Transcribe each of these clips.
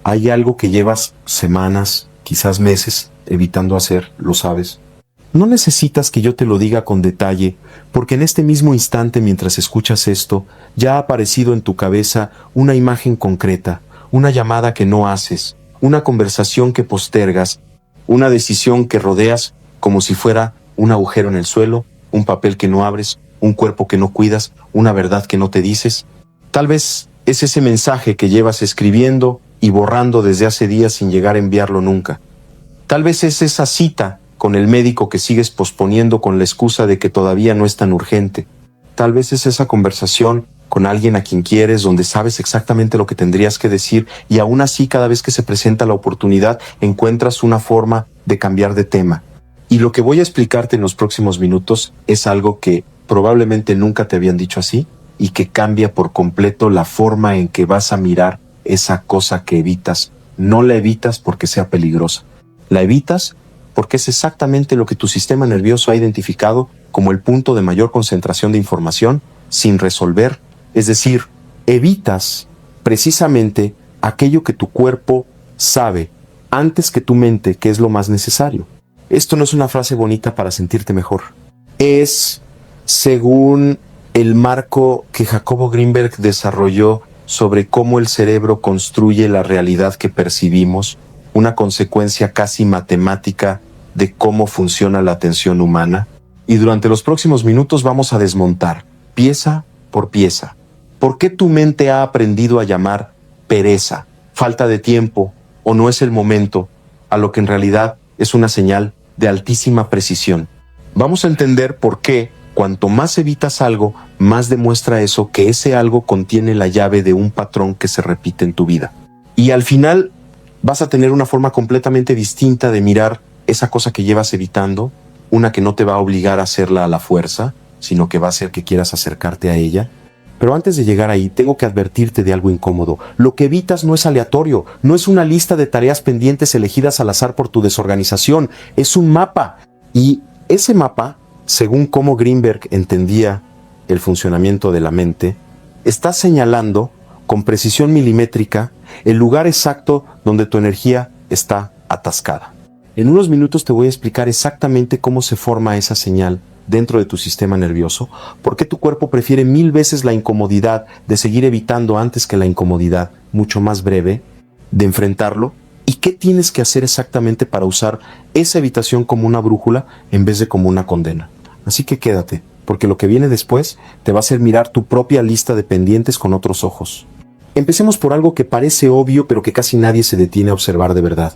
Hay algo que llevas semanas, quizás meses, evitando hacer, lo sabes. No necesitas que yo te lo diga con detalle, porque en este mismo instante mientras escuchas esto, ya ha aparecido en tu cabeza una imagen concreta, una llamada que no haces, una conversación que postergas, una decisión que rodeas como si fuera un agujero en el suelo, un papel que no abres, un cuerpo que no cuidas, una verdad que no te dices. Tal vez es ese mensaje que llevas escribiendo y borrando desde hace días sin llegar a enviarlo nunca. Tal vez es esa cita con el médico que sigues posponiendo con la excusa de que todavía no es tan urgente. Tal vez es esa conversación con alguien a quien quieres, donde sabes exactamente lo que tendrías que decir y aún así cada vez que se presenta la oportunidad encuentras una forma de cambiar de tema. Y lo que voy a explicarte en los próximos minutos es algo que probablemente nunca te habían dicho así y que cambia por completo la forma en que vas a mirar esa cosa que evitas. No la evitas porque sea peligrosa. La evitas porque es exactamente lo que tu sistema nervioso ha identificado como el punto de mayor concentración de información sin resolver. Es decir, evitas precisamente aquello que tu cuerpo sabe antes que tu mente que es lo más necesario. Esto no es una frase bonita para sentirte mejor. Es según el marco que Jacobo Greenberg desarrolló sobre cómo el cerebro construye la realidad que percibimos, una consecuencia casi matemática de cómo funciona la atención humana. Y durante los próximos minutos vamos a desmontar, pieza por pieza, por qué tu mente ha aprendido a llamar pereza, falta de tiempo o no es el momento, a lo que en realidad es una señal de altísima precisión. Vamos a entender por qué, cuanto más evitas algo, más demuestra eso que ese algo contiene la llave de un patrón que se repite en tu vida. Y al final vas a tener una forma completamente distinta de mirar esa cosa que llevas evitando, una que no te va a obligar a hacerla a la fuerza, sino que va a hacer que quieras acercarte a ella. Pero antes de llegar ahí, tengo que advertirte de algo incómodo. Lo que evitas no es aleatorio, no es una lista de tareas pendientes elegidas al azar por tu desorganización, es un mapa. Y ese mapa, según cómo Greenberg entendía el funcionamiento de la mente, está señalando con precisión milimétrica el lugar exacto donde tu energía está atascada. En unos minutos te voy a explicar exactamente cómo se forma esa señal dentro de tu sistema nervioso, por qué tu cuerpo prefiere 1000 veces la incomodidad de seguir evitando antes que la incomodidad, mucho más breve, de enfrentarlo, y qué tienes que hacer exactamente para usar esa evitación como una brújula en vez de como una condena. Así que quédate, porque lo que viene después te va a hacer mirar tu propia lista de pendientes con otros ojos. Empecemos por algo que parece obvio, pero que casi nadie se detiene a observar de verdad.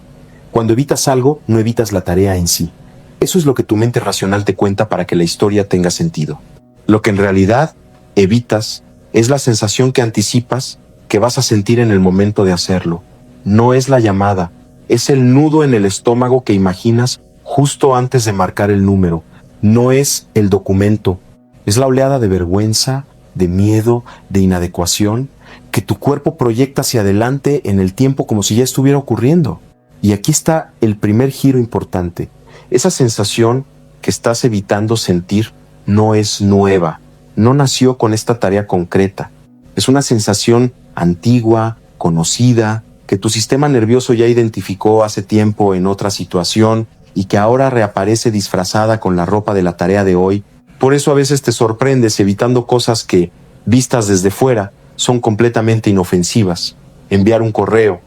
Cuando evitas algo, no evitas la tarea en sí. Eso es lo que tu mente racional te cuenta para que la historia tenga sentido. Lo que en realidad evitas es la sensación que anticipas que vas a sentir en el momento de hacerlo. No es la llamada, es el nudo en el estómago que imaginas justo antes de marcar el número. No es el documento, es la oleada de vergüenza, de miedo, de inadecuación, que tu cuerpo proyecta hacia adelante en el tiempo como si ya estuviera ocurriendo. Y aquí está el primer giro importante. Esa sensación que estás evitando sentir no es nueva, no nació con esta tarea concreta. Es una sensación antigua, conocida, que tu sistema nervioso ya identificó hace tiempo en otra situación y que ahora reaparece disfrazada con la ropa de la tarea de hoy. Por eso a veces te sorprendes evitando cosas que, vistas desde fuera, son completamente inofensivas. Enviar un correo,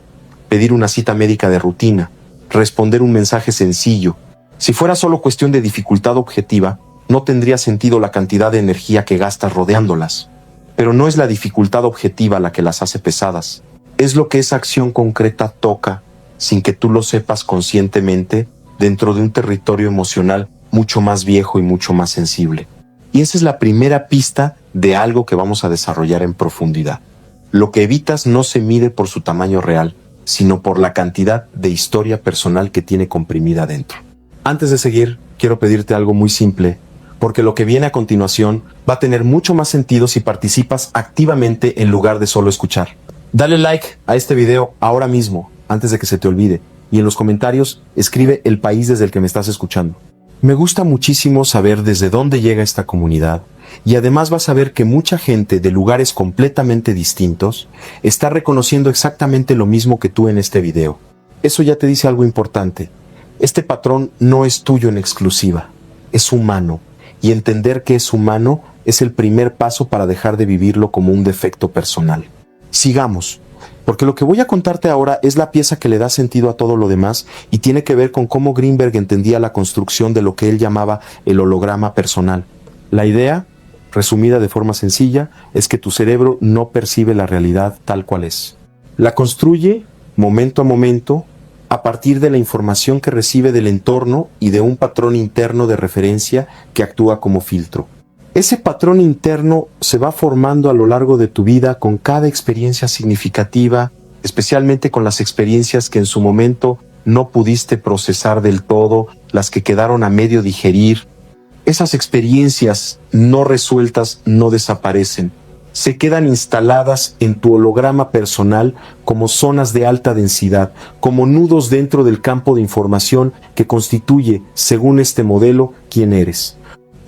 pedir una cita médica de rutina, responder un mensaje sencillo. Si fuera solo cuestión de dificultad objetiva, no tendría sentido la cantidad de energía que gastas rodeándolas. Pero no es la dificultad objetiva la que las hace pesadas. Es lo que esa acción concreta toca, sin que tú lo sepas conscientemente, dentro de un territorio emocional mucho más viejo y mucho más sensible. Y esa es la primera pista de algo que vamos a desarrollar en profundidad. Lo que evitas no se mide por su tamaño real, sino por la cantidad de historia personal que tiene comprimida dentro. Antes de seguir, quiero pedirte algo muy simple, porque lo que viene a continuación va a tener mucho más sentido si participas activamente en lugar de solo escuchar. Dale like a este video ahora mismo, antes de que se te olvide, y en los comentarios escribe el país desde el que me estás escuchando. Me gusta muchísimo saber desde dónde llega esta comunidad, Y además vas a ver que mucha gente de lugares completamente distintos está reconociendo exactamente lo mismo que tú en este video. Eso ya te dice algo importante. Este patrón no es tuyo en exclusiva, es humano. Y entender que es humano es el primer paso para dejar de vivirlo como un defecto personal. Sigamos, porque lo que voy a contarte ahora es la pieza que le da sentido a todo lo demás y tiene que ver con cómo Greenberg entendía la construcción de lo que él llamaba el holograma personal. La idea, resumida de forma sencilla, es que tu cerebro no percibe la realidad tal cual es. La construye momento a momento a partir de la información que recibe del entorno y de un patrón interno de referencia que actúa como filtro. Ese patrón interno se va formando a lo largo de tu vida con cada experiencia significativa, especialmente con las experiencias que en su momento no pudiste procesar del todo, las que quedaron a medio digerir. Esas experiencias no resueltas no desaparecen. Se quedan instaladas en tu holograma personal como zonas de alta densidad, como nudos dentro del campo de información que constituye, según este modelo, quién eres.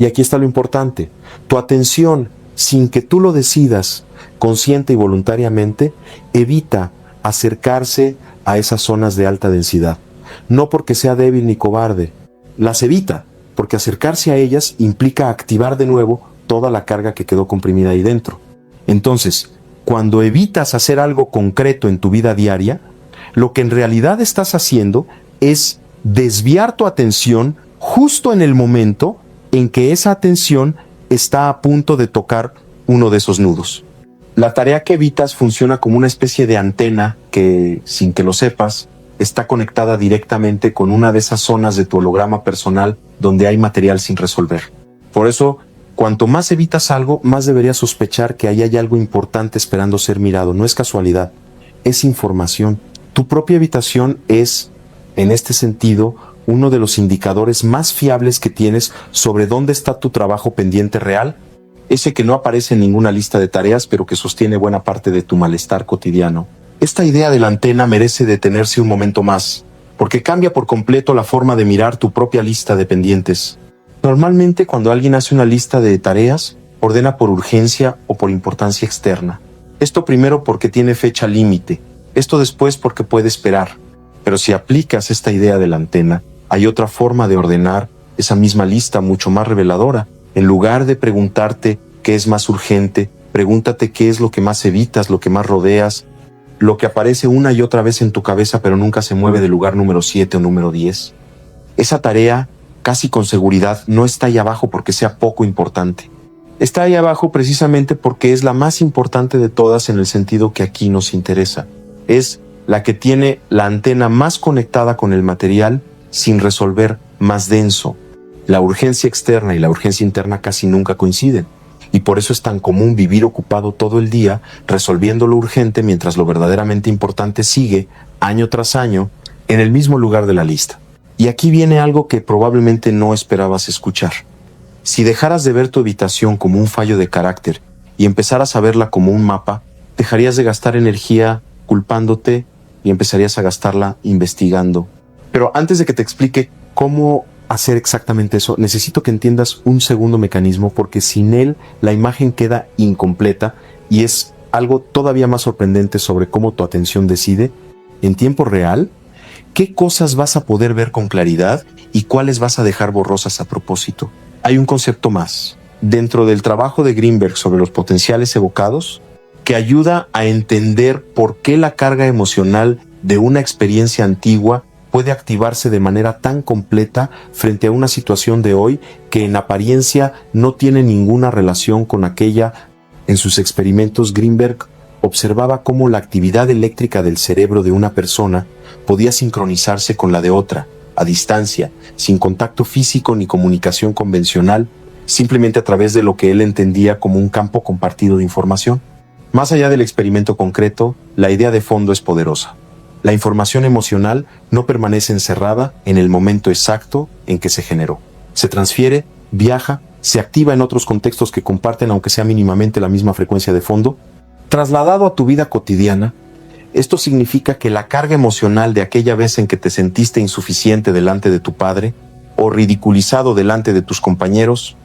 Y aquí está lo importante. Tu atención, sin que tú lo decidas, consciente y voluntariamente, evita acercarse a esas zonas de alta densidad. No porque sea débil ni cobarde. Las evita, porque acercarse a ellas implica activar de nuevo toda la carga que quedó comprimida ahí dentro. Entonces, cuando evitas hacer algo concreto en tu vida diaria, lo que en realidad estás haciendo es desviar tu atención justo en el momento en que esa atención está a punto de tocar uno de esos nudos. La tarea que evitas funciona como una especie de antena que, sin que lo sepas, está conectada directamente con una de esas zonas de tu holograma personal donde hay material sin resolver. Por eso, cuanto más evitas algo, más deberías sospechar que ahí hay algo importante esperando ser mirado. No es casualidad, es información. Tu propia evitación es, en este sentido, uno de los indicadores más fiables que tienes sobre dónde está tu trabajo pendiente real, ese que no aparece en ninguna lista de tareas, pero que sostiene buena parte de tu malestar cotidiano. Esta idea de la antena merece detenerse un momento más, porque cambia por completo la forma de mirar tu propia lista de pendientes. Normalmente, cuando alguien hace una lista de tareas, ordena por urgencia o por importancia externa. Esto primero porque tiene fecha límite, esto después porque puede esperar. Pero si aplicas esta idea de la antena, hay otra forma de ordenar esa misma lista mucho más reveladora. En lugar de preguntarte qué es más urgente, pregúntate qué es lo que más evitas, lo que más rodeas, lo que aparece una y otra vez en tu cabeza pero nunca se mueve del lugar número 7 o número 10. Esa tarea, casi con seguridad, no está ahí abajo porque sea poco importante. Está ahí abajo precisamente porque es la más importante de todas en el sentido que aquí nos interesa. Es la que tiene la antena más conectada con el material sin resolver, más denso. La urgencia externa y la urgencia interna casi nunca coinciden. Y por eso es tan común vivir ocupado todo el día resolviendo lo urgente mientras lo verdaderamente importante sigue, año tras año, en el mismo lugar de la lista. Y aquí viene algo que probablemente no esperabas escuchar. Si dejaras de ver tu evitación como un fallo de carácter y empezaras a verla como un mapa, dejarías de gastar energía culpándote y empezarías a gastarla investigando. Pero antes de que te explique cómo hacer exactamente eso, necesito que entiendas un segundo mecanismo porque sin él la imagen queda incompleta y es algo todavía más sorprendente sobre cómo tu atención decide, en tiempo real, qué cosas vas a poder ver con claridad y cuáles vas a dejar borrosas a propósito. Hay un concepto más dentro del trabajo de Greenberg sobre los potenciales evocados que ayuda a entender por qué la carga emocional de una experiencia antigua puede activarse de manera tan completa frente a una situación de hoy que en apariencia no tiene ninguna relación con aquella. En sus experimentos, Greenberg observaba cómo la actividad eléctrica del cerebro de una persona podía sincronizarse con la de otra, a distancia, sin contacto físico ni comunicación convencional, simplemente a través de lo que él entendía como un campo compartido de información. Más allá del experimento concreto, la idea de fondo es poderosa. La información emocional no permanece encerrada en el momento exacto en que se generó. Se transfiere, viaja, se activa en otros contextos que comparten, aunque sea mínimamente, la misma frecuencia de fondo. Trasladado a tu vida cotidiana, esto significa que la carga emocional de aquella vez en que te sentiste insuficiente delante de tu padre, o ridiculizado delante de tus compañeros,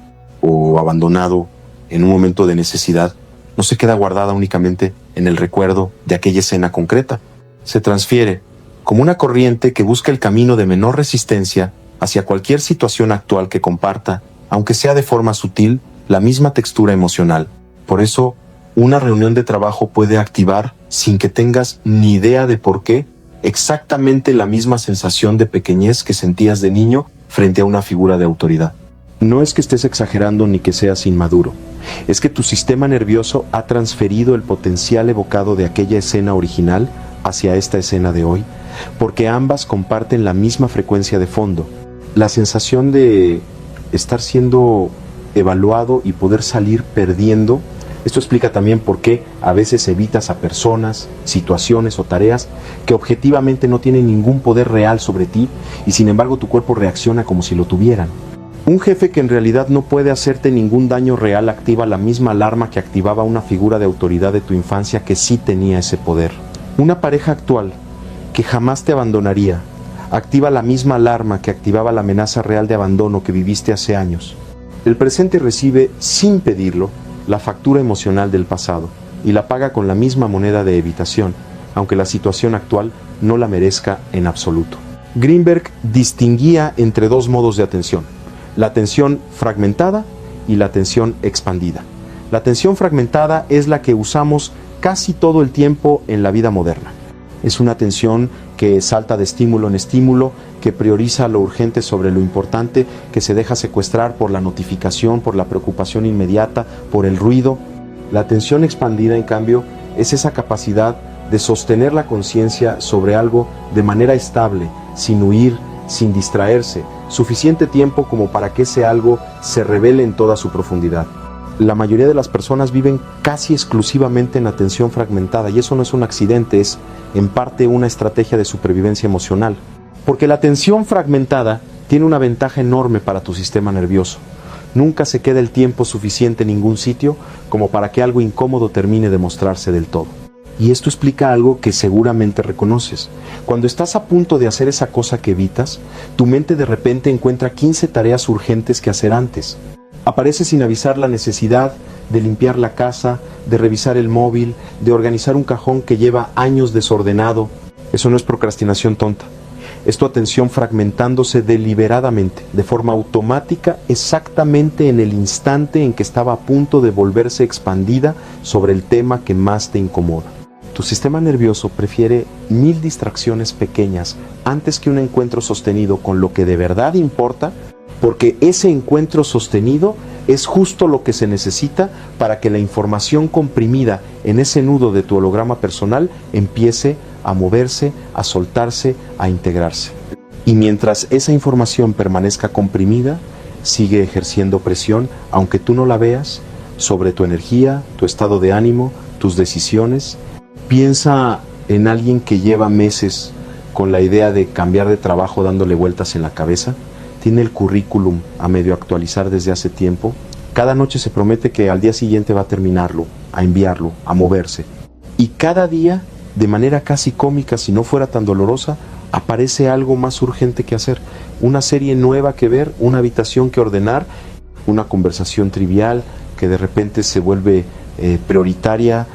o abandonado, en un momento de necesidad, no se queda guardada únicamente en el recuerdo de aquella escena concreta. Se transfiere como una corriente que busca el camino de menor resistencia hacia cualquier situación actual que comparta, aunque sea de forma sutil, la misma textura emocional. Por eso, una reunión de trabajo puede activar, sin que tengas ni idea de por qué, exactamente la misma sensación de pequeñez que sentías de niño frente a una figura de autoridad. No es que estés exagerando ni que seas inmaduro, es que tu sistema nervioso ha transferido el potencial evocado de aquella escena original hacia esta escena de hoy, porque ambas comparten la misma frecuencia de fondo. La sensación de estar siendo evaluado y poder salir perdiendo. Esto explica también por qué a veces evitas a personas, situaciones o tareas que objetivamente no tienen ningún poder real sobre ti y sin embargo tu cuerpo reacciona como si lo tuvieran. Un jefe que en realidad no puede hacerte ningún daño real activa la misma alarma que activaba una figura de autoridad de tu infancia que sí tenía ese poder. Una pareja actual que jamás te abandonaría activa la misma alarma que activaba la amenaza real de abandono que viviste hace años. El presente recibe, sin pedirlo, la factura emocional del pasado y la paga con la misma moneda de evitación, aunque la situación actual no la merezca en absoluto. Greenberg distinguía entre dos modos de atención: la atención fragmentada y la atención expandida. La atención fragmentada es la que usamos casi todo el tiempo en la vida moderna. Es una atención que salta de estímulo en estímulo, que prioriza lo urgente sobre lo importante, que se deja secuestrar por la notificación, por la preocupación inmediata, por el ruido. La atención expandida, en cambio, es esa capacidad de sostener la conciencia sobre algo de manera estable, sin huir, sin distraerse, suficiente tiempo como para que ese algo se revele en toda su profundidad. La mayoría de las personas viven casi exclusivamente en atención fragmentada, y eso no es un accidente, es en parte una estrategia de supervivencia emocional. Porque la atención fragmentada tiene una ventaja enorme para tu sistema nervioso. Nunca se queda el tiempo suficiente en ningún sitio como para que algo incómodo termine de mostrarse del todo. Y esto explica algo que seguramente reconoces. Cuando estás a punto de hacer esa cosa que evitas, tu mente de repente encuentra 15 tareas urgentes que hacer antes. Aparece sin avisar la necesidad de limpiar la casa, de revisar el móvil, de organizar un cajón que lleva años desordenado. Eso no es procrastinación tonta. Es tu atención fragmentándose deliberadamente, de forma automática, exactamente en el instante en que estaba a punto de volverse expandida sobre el tema que más te incomoda. Tu sistema nervioso prefiere 1000 distracciones pequeñas antes que un encuentro sostenido con lo que de verdad importa, porque ese encuentro sostenido es justo lo que se necesita para que la información comprimida en ese nudo de tu holograma personal empiece a moverse, a soltarse, a integrarse. Y mientras esa información permanezca comprimida, sigue ejerciendo presión, aunque tú no la veas, sobre tu energía, tu estado de ánimo, tus decisiones. Piensa en alguien que lleva meses con la idea de cambiar de trabajo dándole vueltas en la cabeza. Tiene el currículum a medio actualizar desde hace tiempo. Cada noche se promete que al día siguiente va a terminarlo, a enviarlo, a moverse. Y cada día, de manera casi cómica, si no fuera tan dolorosa, aparece algo más urgente que hacer. Una serie nueva que ver, una habitación que ordenar, una conversación trivial que de repente se vuelve prioritaria.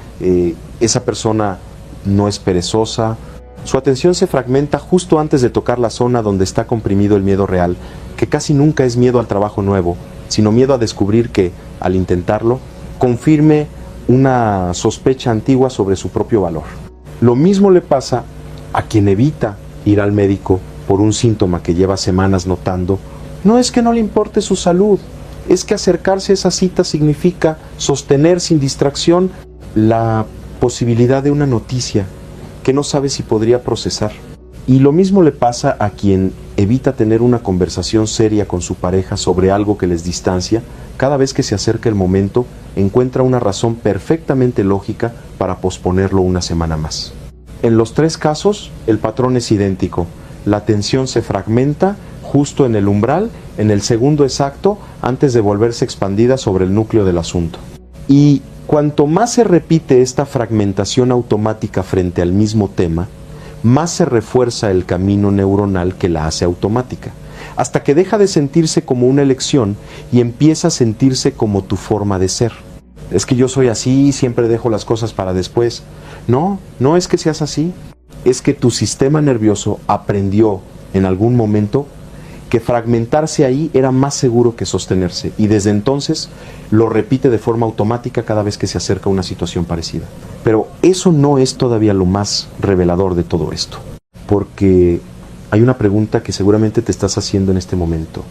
Esa persona no es perezosa. Su atención se fragmenta justo antes de tocar la zona donde está comprimido el miedo real, que casi nunca es miedo al trabajo nuevo, sino miedo a descubrir que, al intentarlo, confirme una sospecha antigua sobre su propio valor. Lo mismo le pasa a quien evita ir al médico por un síntoma que lleva semanas notando. No es que no le importe su salud, es que acercarse a esa cita significa sostener sin distracción la posibilidad de una noticia que no sabe si podría procesar. Y lo mismo le pasa a quien evita tener una conversación seria con su pareja sobre algo que les distancia. Cada vez que se acerca el momento, encuentra una razón perfectamente lógica para posponerlo una semana más. En los tres casos, el patrón es idéntico. La atención se fragmenta justo en el umbral, en el segundo exacto, antes de volverse expandida sobre el núcleo del asunto. Y cuanto más se repite esta fragmentación automática frente al mismo tema, más se refuerza el camino neuronal que la hace automática. hasta que deja de sentirse como una elección y empieza a sentirse como tu forma de ser. Es que yo soy así, siempre dejo las cosas para después. No, no es que seas así, es que tu sistema nervioso aprendió en algún momento que fragmentarse ahí era más seguro que sostenerse, y desde entonces lo repite de forma automática cada vez que se acerca a una situación parecida. Pero eso no es todavía lo más revelador de todo esto, porque hay una pregunta que seguramente te estás haciendo en este momento.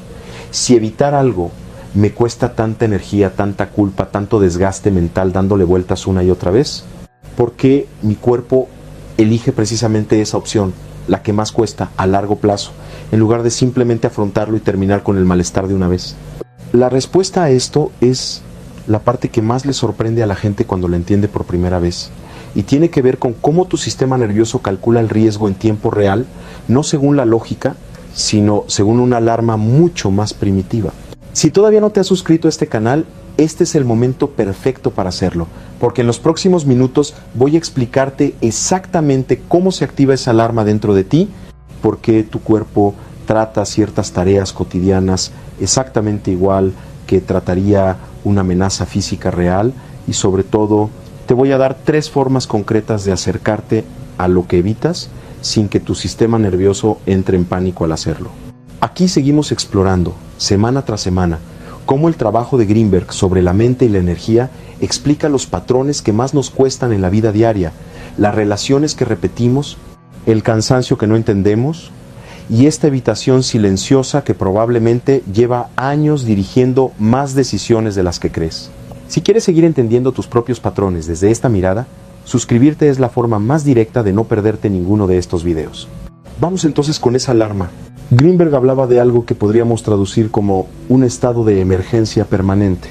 Si evitar algo me cuesta tanta energía, tanta culpa, tanto desgaste mental dándole vueltas una y otra vez, ¿por qué mi cuerpo elige precisamente esa opción, la que más cuesta a largo plazo, en lugar de simplemente afrontarlo y terminar con el malestar de una vez? La respuesta a esto es la parte que más le sorprende a la gente cuando la entiende por primera vez, y tiene que ver con cómo tu sistema nervioso calcula el riesgo en tiempo real, no según la lógica, sino según una alarma mucho más primitiva. Si todavía no te has suscrito a este canal, este es el momento perfecto para hacerlo, porque en los próximos minutos voy a explicarte exactamente cómo se activa esa alarma dentro de ti, por qué tu cuerpo trata ciertas tareas cotidianas exactamente igual que trataría una amenaza física real, y sobre todo te voy a dar 3 formas concretas de acercarte a lo que evitas sin que tu sistema nervioso entre en pánico al hacerlo. Aquí seguimos explorando, semana tras semana, cómo el trabajo de Greenberg sobre la mente y la energía explica los patrones que más nos cuestan en la vida diaria, las relaciones que repetimos, el cansancio que no entendemos y esta evitación silenciosa que probablemente lleva años dirigiendo más decisiones de las que crees. Si quieres seguir entendiendo tus propios patrones desde esta mirada, suscribirte es la forma más directa de no perderte ninguno de estos videos. Vamos entonces con esa alarma. Greenberg hablaba de algo que podríamos traducir como un estado de emergencia permanente.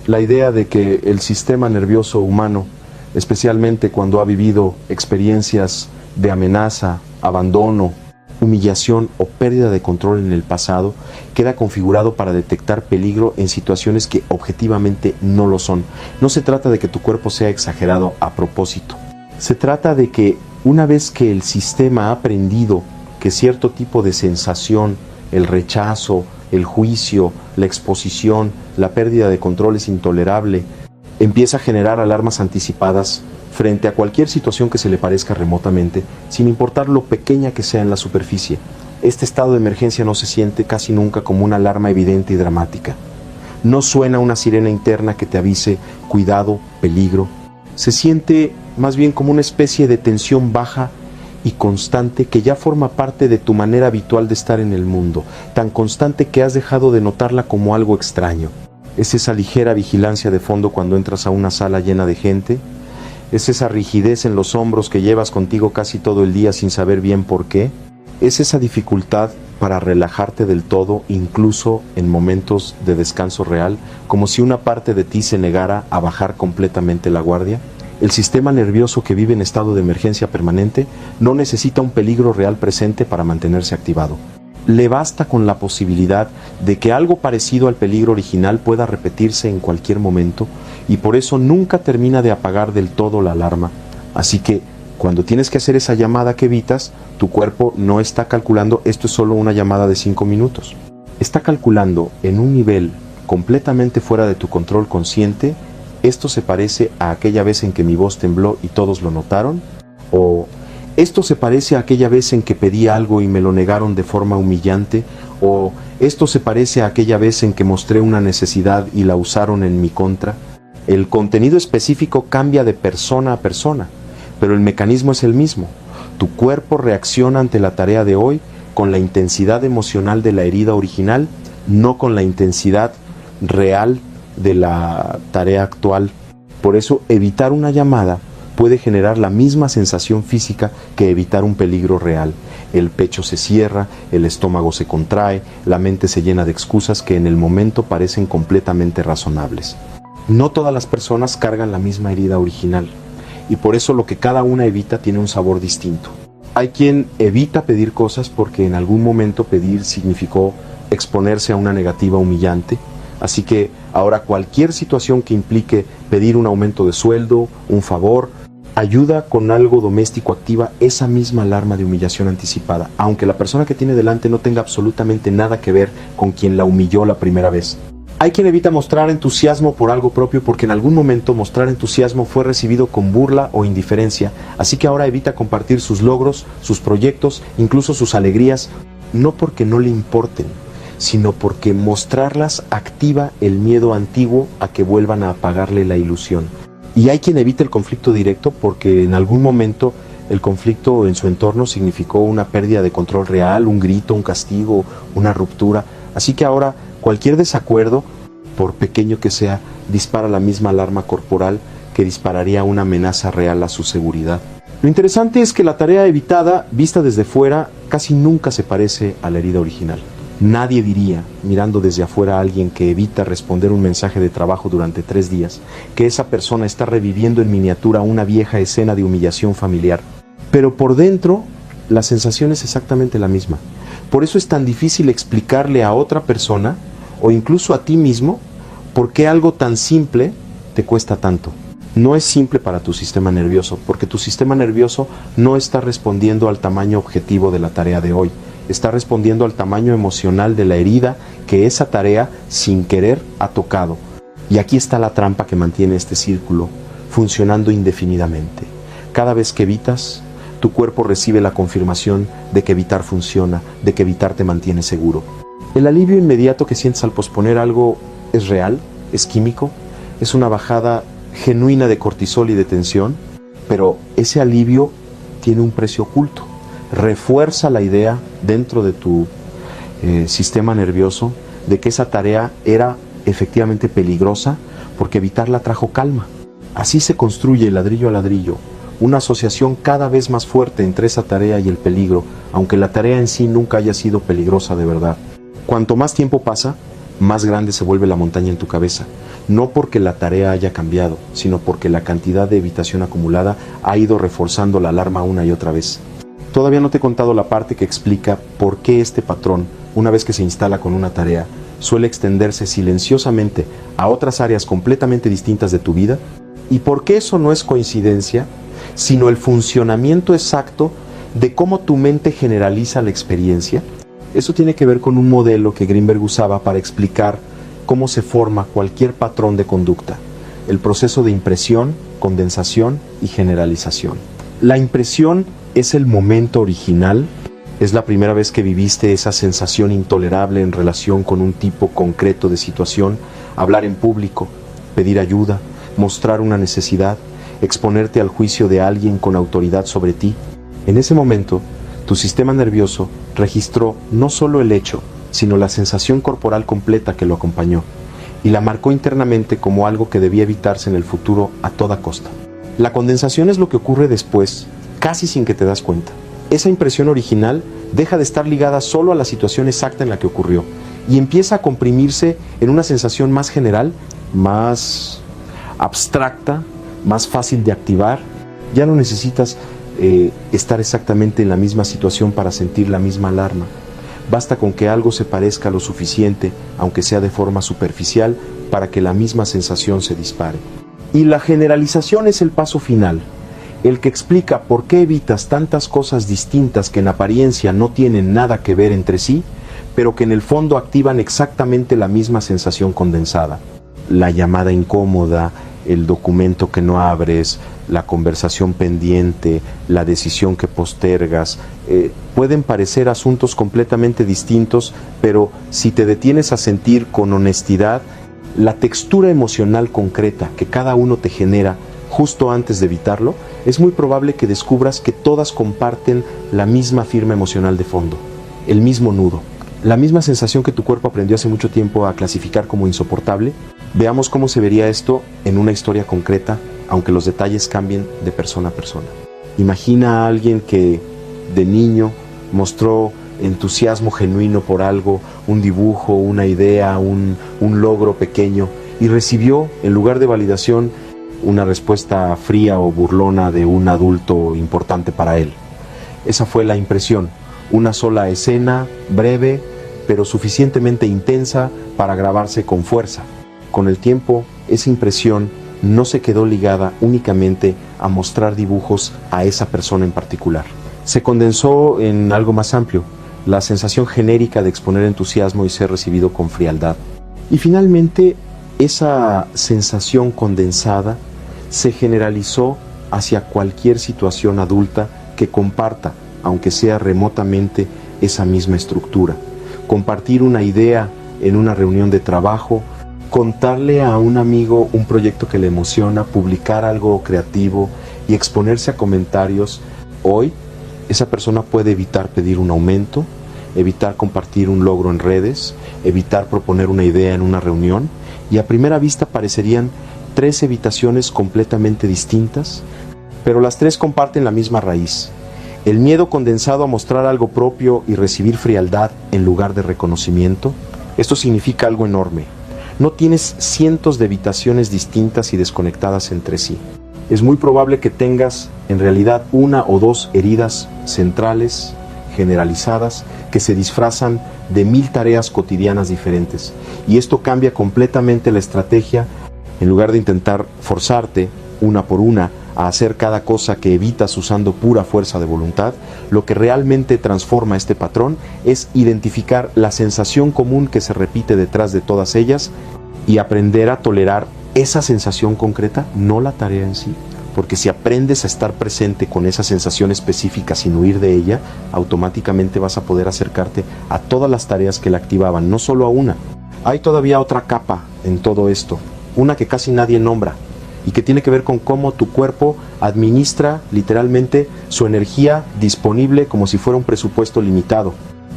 La idea de que el sistema nervioso humano, especialmente cuando ha vivido experiencias de amenaza, abandono, humillación o pérdida de control en el pasado, queda configurado para detectar peligro en situaciones que objetivamente no lo son. No se trata de que tu cuerpo sea exagerado a propósito. Se trata de que una vez que el sistema ha aprendido que cierto tipo de sensación, el rechazo, el juicio, la exposición, la pérdida de control es intolerable, empieza a generar alarmas anticipadas frente a cualquier situación que se le parezca remotamente, sin importar lo pequeña que sea en la superficie. Este estado de emergencia no se siente casi nunca como una alarma evidente y dramática. No suena una sirena interna que te avise cuidado, peligro. Se siente más bien como una especie de tensión baja y constante que ya forma parte de tu manera habitual de estar en el mundo, tan constante que has dejado de notarla como algo extraño. Es esa ligera vigilancia de fondo cuando entras a una sala llena de gente. Es esa rigidez en los hombros que llevas contigo casi todo el día sin saber bien por qué. Es esa dificultad para relajarte del todo, incluso en momentos de descanso real, como si una parte de ti se negara a bajar completamente la guardia. El sistema nervioso que vive en estado de emergencia permanente no necesita un peligro real presente para mantenerse activado. Le basta con la posibilidad de que algo parecido al peligro original pueda repetirse en cualquier momento, y por eso nunca termina de apagar del todo la alarma. Así que cuando tienes que hacer esa llamada que evitas, tu cuerpo no está calculando esto es solo una llamada de 5 minutos. Está calculando en un nivel completamente fuera de tu control consciente. ¿Esto se parece a aquella vez en que mi voz tembló y todos lo notaron? ¿O esto se parece a aquella vez en que pedí algo y me lo negaron de forma humillante? ¿O esto se parece a aquella vez en que mostré una necesidad y la usaron en mi contra? El contenido específico cambia de persona a persona, pero el mecanismo es el mismo. Tu cuerpo reacciona ante la tarea de hoy con la intensidad emocional de la herida original, no con la intensidad real de la tarea actual. Por eso evitar una llamada puede generar la misma sensación física que evitar un peligro real. El pecho se cierra, el estómago se contrae, la mente se llena de excusas que en el momento parecen completamente razonables. No todas las personas cargan la misma herida original, y por eso lo que cada una evita tiene un sabor distinto. Hay quien evita pedir cosas porque en algún momento pedir significó exponerse a una negativa humillante. Así que ahora cualquier situación que implique pedir un aumento de sueldo, un favor, Ayuda con algo doméstico, activa esa misma alarma de humillación anticipada, aunque la persona que tiene delante no tenga absolutamente nada que ver con quien la humilló la primera vez. Hay quien evita mostrar entusiasmo por algo propio porque en algún momento mostrar entusiasmo fue recibido con burla o indiferencia, así que ahora evita compartir sus logros, sus proyectos, incluso sus alegrías, no porque no le importen, sino porque mostrarlas activa el miedo antiguo a que vuelvan a apagarle la ilusión. Y hay quien evita el conflicto directo porque en algún momento el conflicto en su entorno significó una pérdida de control real, un grito, un castigo, una ruptura, así que ahora cualquier desacuerdo, por pequeño que sea, dispara la misma alarma corporal que dispararía una amenaza real a su seguridad. Lo interesante es que la tarea evitada, vista desde fuera, casi nunca se parece a la herida original. Nadie diría, mirando desde afuera a alguien que evita responder un mensaje de trabajo durante 3 días, que esa persona está reviviendo en miniatura una vieja escena de humillación familiar. Pero por dentro, la sensación es exactamente la misma. Por eso es tan difícil explicarle a otra persona, o incluso a ti mismo, por qué algo tan simple te cuesta tanto. No es simple para tu sistema nervioso, porque tu sistema nervioso no está respondiendo al tamaño objetivo de la tarea de hoy. Está respondiendo al tamaño emocional de la herida que esa tarea, sin querer, ha tocado. Y aquí está la trampa que mantiene este círculo funcionando indefinidamente. Cada vez que evitas, tu cuerpo recibe la confirmación de que evitar funciona, de que evitar te mantiene seguro. El alivio inmediato que sientes al posponer algo es real, es químico, es una bajada genuina de cortisol y de tensión, pero ese alivio tiene un precio oculto. Refuerza la idea dentro de tu sistema nervioso de que esa tarea era efectivamente peligrosa porque evitarla trajo calma. Así se construye ladrillo a ladrillo una asociación cada vez más fuerte entre esa tarea y el peligro, aunque la tarea en sí nunca haya sido peligrosa de verdad. Cuanto más tiempo pasa, más grande se vuelve la montaña en tu cabeza, no porque la tarea haya cambiado, sino porque la cantidad de evitación acumulada ha ido reforzando la alarma una y otra vez. Todavía no te he contado la parte que explica por qué este patrón, una vez que se instala con una tarea, suele extenderse silenciosamente a otras áreas completamente distintas de tu vida, y por qué eso no es coincidencia, sino el funcionamiento exacto de cómo tu mente generaliza la experiencia. Eso tiene que ver con un modelo que Greenberg usaba para explicar cómo se forma cualquier patrón de conducta, el proceso de impresión, condensación y generalización. La impresión es el momento original, es la primera vez que viviste esa sensación intolerable en relación con un tipo concreto de situación, hablar en público, pedir ayuda, mostrar una necesidad, exponerte al juicio de alguien con autoridad sobre ti. En ese momento, tu sistema nervioso registró no solo el hecho, sino la sensación corporal completa que lo acompañó, y la marcó internamente como algo que debía evitarse en el futuro a toda costa. La condensación es lo que ocurre después, casi sin que te das cuenta. Esa impresión original deja de estar ligada solo a la situación exacta en la que ocurrió, y empieza a comprimirse en una sensación más general, más abstracta, más fácil de activar. Ya no necesitas estar exactamente en la misma situación para sentir la misma alarma. Basta con que algo se parezca lo suficiente, aunque sea de forma superficial, para que la misma sensación se dispare. Y la generalización es el paso final, el que explica por qué evitas tantas cosas distintas que en apariencia no tienen nada que ver entre sí, pero que en el fondo activan exactamente la misma sensación condensada. La llamada incómoda, el documento que no abres, la conversación pendiente, la decisión que postergas, pueden parecer asuntos completamente distintos, pero si te detienes a sentir con honestidad la textura emocional concreta que cada uno te genera justo antes de evitarlo, es muy probable que descubras que todas comparten la misma firma emocional de fondo, el mismo nudo, la misma sensación que tu cuerpo aprendió hace mucho tiempo a clasificar como insoportable. Veamos cómo se vería esto en una historia concreta, aunque los detalles cambien de persona a persona. Imagina a alguien que de niño mostró entusiasmo genuino por algo, un dibujo, una idea, un logro pequeño, y recibió, en lugar de validación, una respuesta fría o burlona de un adulto importante para él. Esa fue la impresión, una sola escena, breve, pero suficientemente intensa para grabarse con fuerza. Con el tiempo, esa impresión no se quedó ligada únicamente a mostrar dibujos a esa persona en particular. Se condensó en algo más amplio, la sensación genérica de exponer entusiasmo y ser recibido con frialdad. Y finalmente, esa sensación condensada se generalizó hacia cualquier situación adulta que comparta, aunque sea remotamente, esa misma estructura. Compartir una idea en una reunión de trabajo, contarle a un amigo un proyecto que le emociona, publicar algo creativo y exponerse a comentarios. Hoy, esa persona puede evitar pedir un aumento, evitar compartir un logro en redes, evitar proponer una idea en una reunión, y a primera vista parecerían tres evitaciones completamente distintas, pero las tres comparten la misma raíz: el miedo condensado a mostrar algo propio y recibir frialdad en lugar de reconocimiento. Esto significa algo enorme. No tienes cientos de evitaciones distintas y desconectadas entre sí. Es muy probable que tengas en realidad una o dos heridas centrales, generalizadas, que se disfrazan de 1000 tareas cotidianas diferentes. Y esto cambia completamente la estrategia. En lugar de intentar forzarte una por una a hacer cada cosa que evitas usando pura fuerza de voluntad, lo que realmente transforma este patrón es identificar la sensación común que se repite detrás de todas ellas y aprender a tolerar esa sensación concreta, no la tarea en sí. Porque si aprendes a estar presente con esa sensación específica sin huir de ella, automáticamente vas a poder acercarte a todas las tareas que la activaban, no solo a una. Hay todavía otra capa en todo esto, una que casi nadie nombra, y que tiene que ver con cómo tu cuerpo administra literalmente su energía disponible como si fuera un presupuesto limitado.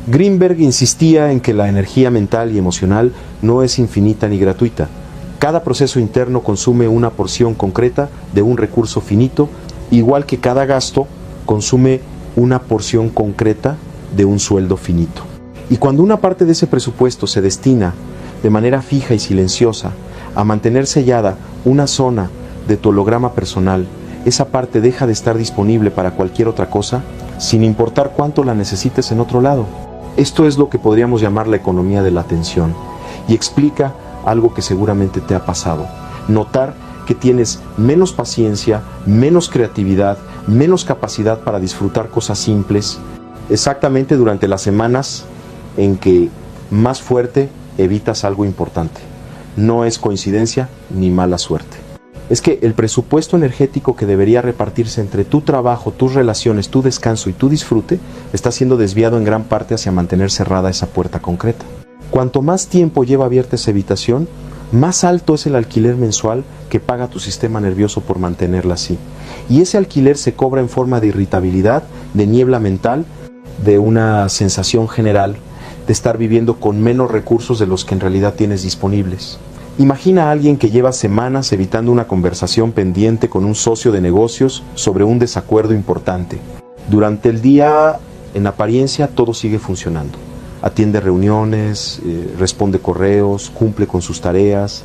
Greenberg insistía en que la energía mental y emocional no es infinita ni gratuita. Cada proceso interno consume una porción concreta de un recurso finito, igual que cada gasto consume una porción concreta de un sueldo finito. Y cuando una parte de ese presupuesto se destina de manera fija y silenciosa a mantener sellada una zona de tu holograma personal, esa parte deja de estar disponible para cualquier otra cosa, sin importar cuánto la necesites en otro lado. Esto es lo que podríamos llamar la economía de la atención, y explica algo que seguramente te ha pasado: notar que tienes menos paciencia, menos creatividad, menos capacidad para disfrutar cosas simples, exactamente durante las semanas en que más fuerte evitas algo importante. No es coincidencia ni mala suerte. Es que el presupuesto energético que debería repartirse entre tu trabajo, tus relaciones, tu descanso y tu disfrute está siendo desviado en gran parte hacia mantener cerrada esa puerta concreta. Cuanto más tiempo lleva abierta esa habitación, más alto es el alquiler mensual que paga tu sistema nervioso por mantenerla así. Y ese alquiler se cobra en forma de irritabilidad, de niebla mental, de una sensación general de estar viviendo con menos recursos de los que en realidad tienes disponibles. Imagina a alguien que lleva semanas evitando una conversación pendiente con un socio de negocios sobre un desacuerdo importante. Durante el día, en apariencia, todo sigue funcionando. Atiende reuniones, responde correos, cumple con sus tareas.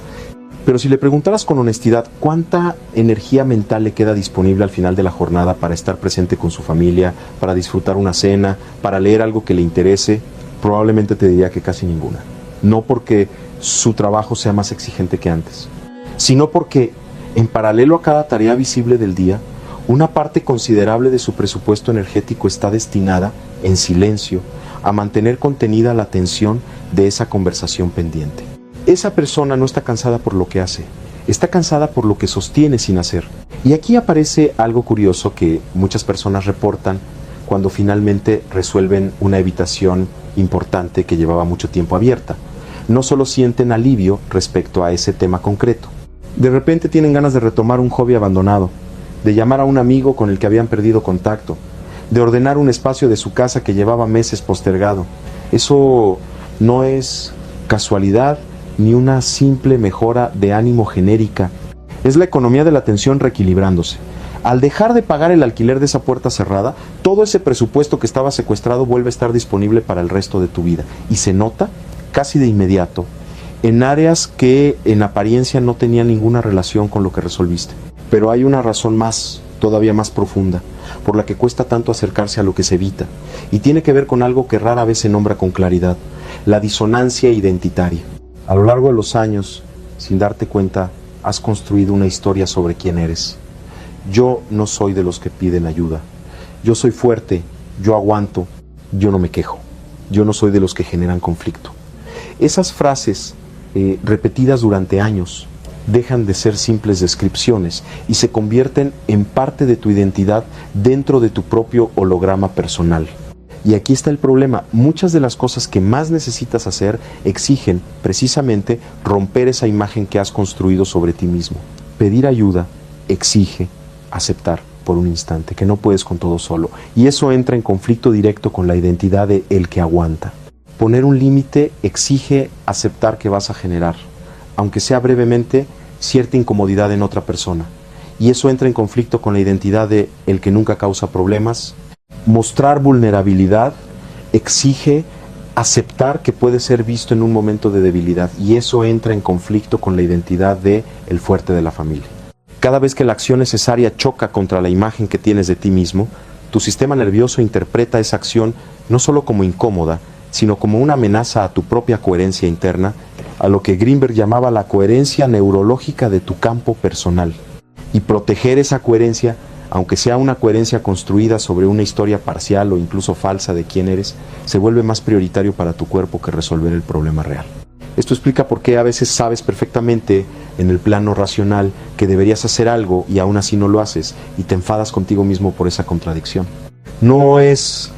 Pero si le preguntaras con honestidad cuánta energía mental le queda disponible al final de la jornada para estar presente con su familia, para disfrutar una cena, para leer algo que le interese, probablemente te diría que casi ninguna. No porque su trabajo sea más exigente que antes, sino porque, en paralelo a cada tarea visible del día, una parte considerable de su presupuesto energético está destinada, en silencio, a mantener contenida la atención de esa conversación pendiente. Esa persona no está cansada por lo que hace, está cansada por lo que sostiene sin hacer. Y aquí aparece algo curioso que muchas personas reportan cuando finalmente resuelven una evitación importante que llevaba mucho tiempo abierta. No solo sienten alivio respecto a ese tema concreto. De repente tienen ganas de retomar un hobby abandonado, de llamar a un amigo con el que habían perdido contacto, de ordenar un espacio de su casa que llevaba meses postergado. Eso no es casualidad ni una simple mejora de ánimo genérica. Es la economía de la atención reequilibrándose. Al dejar de pagar el alquiler de esa puerta cerrada, todo ese presupuesto que estaba secuestrado vuelve a estar disponible para el resto de tu vida. Y se nota casi de inmediato en áreas que en apariencia no tenían ninguna relación con lo que resolviste. Pero hay una razón más, todavía más profunda, por la que cuesta tanto acercarse a lo que se evita, y tiene que ver con algo que rara vez se nombra con claridad: la disonancia identitaria. A lo largo de los años, sin darte cuenta, has construido una historia sobre quién eres. Yo no soy de los que piden ayuda. Yo soy fuerte, yo aguanto, yo no me quejo. Yo no soy de los que generan conflicto. Esas frases repetidas durante años dejan de ser simples descripciones y se convierten en parte de tu identidad dentro de tu propio holograma personal. Y aquí está el problema. Muchas de las cosas que más necesitas hacer exigen precisamente romper esa imagen que has construido sobre ti mismo. Pedir ayuda exige aceptar por un instante que no puedes con todo solo. Y eso entra en conflicto directo con la identidad de el que aguanta. Poner un límite exige aceptar que vas a generar, aunque sea brevemente, cierta incomodidad en otra persona. Y eso entra en conflicto con la identidad de el que nunca causa problemas. Mostrar vulnerabilidad exige aceptar que puede ser visto en un momento de debilidad, y eso entra en conflicto con la identidad de el fuerte de la familia. Cada vez que la acción necesaria choca contra la imagen que tienes de ti mismo, tu sistema nervioso interpreta esa acción no solo como incómoda, sino como una amenaza a tu propia coherencia interna, a lo que Greenberg llamaba la coherencia neurológica de tu campo personal. Y proteger esa coherencia, aunque sea una coherencia construida sobre una historia parcial o incluso falsa de quién eres, se vuelve más prioritario para tu cuerpo que resolver el problema real. Esto explica por qué a veces sabes perfectamente en el plano racional que deberías hacer algo y aún así no lo haces y te enfadas contigo mismo por esa contradicción. No es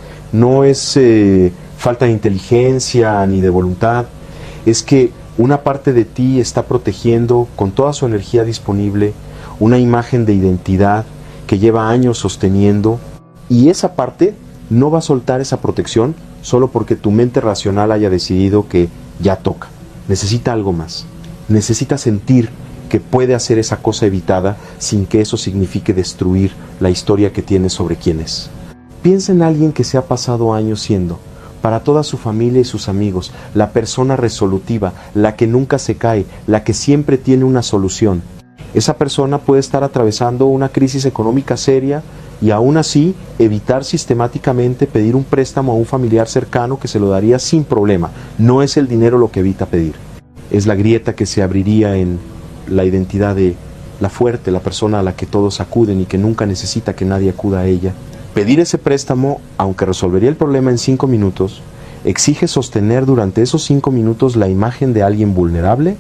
falta de inteligencia ni de voluntad, es que una parte de ti está protegiendo con toda su energía disponible una imagen de identidad que lleva años sosteniendo, y esa parte no va a soltar esa protección solo porque tu mente racional haya decidido que ya toca. Necesita algo más. Necesita sentir que puede hacer esa cosa evitada sin que eso signifique destruir la historia que tiene sobre quién es. Piensa en alguien que se ha pasado años siendo, para toda su familia y sus amigos, la persona resolutiva, la que nunca se cae, la que siempre tiene una solución. Esa persona puede estar atravesando una crisis económica seria y aún así evitar sistemáticamente pedir un préstamo a un familiar cercano que se lo daría sin problema. No es el dinero lo que evita pedir, es la grieta que se abriría en la identidad de la fuerte, la persona a la que todos acuden y que nunca necesita que nadie acuda a ella. Pedir ese préstamo, aunque resolvería el problema en 5 minutos, exige sostener durante esos 5 minutos la imagen de alguien vulnerable,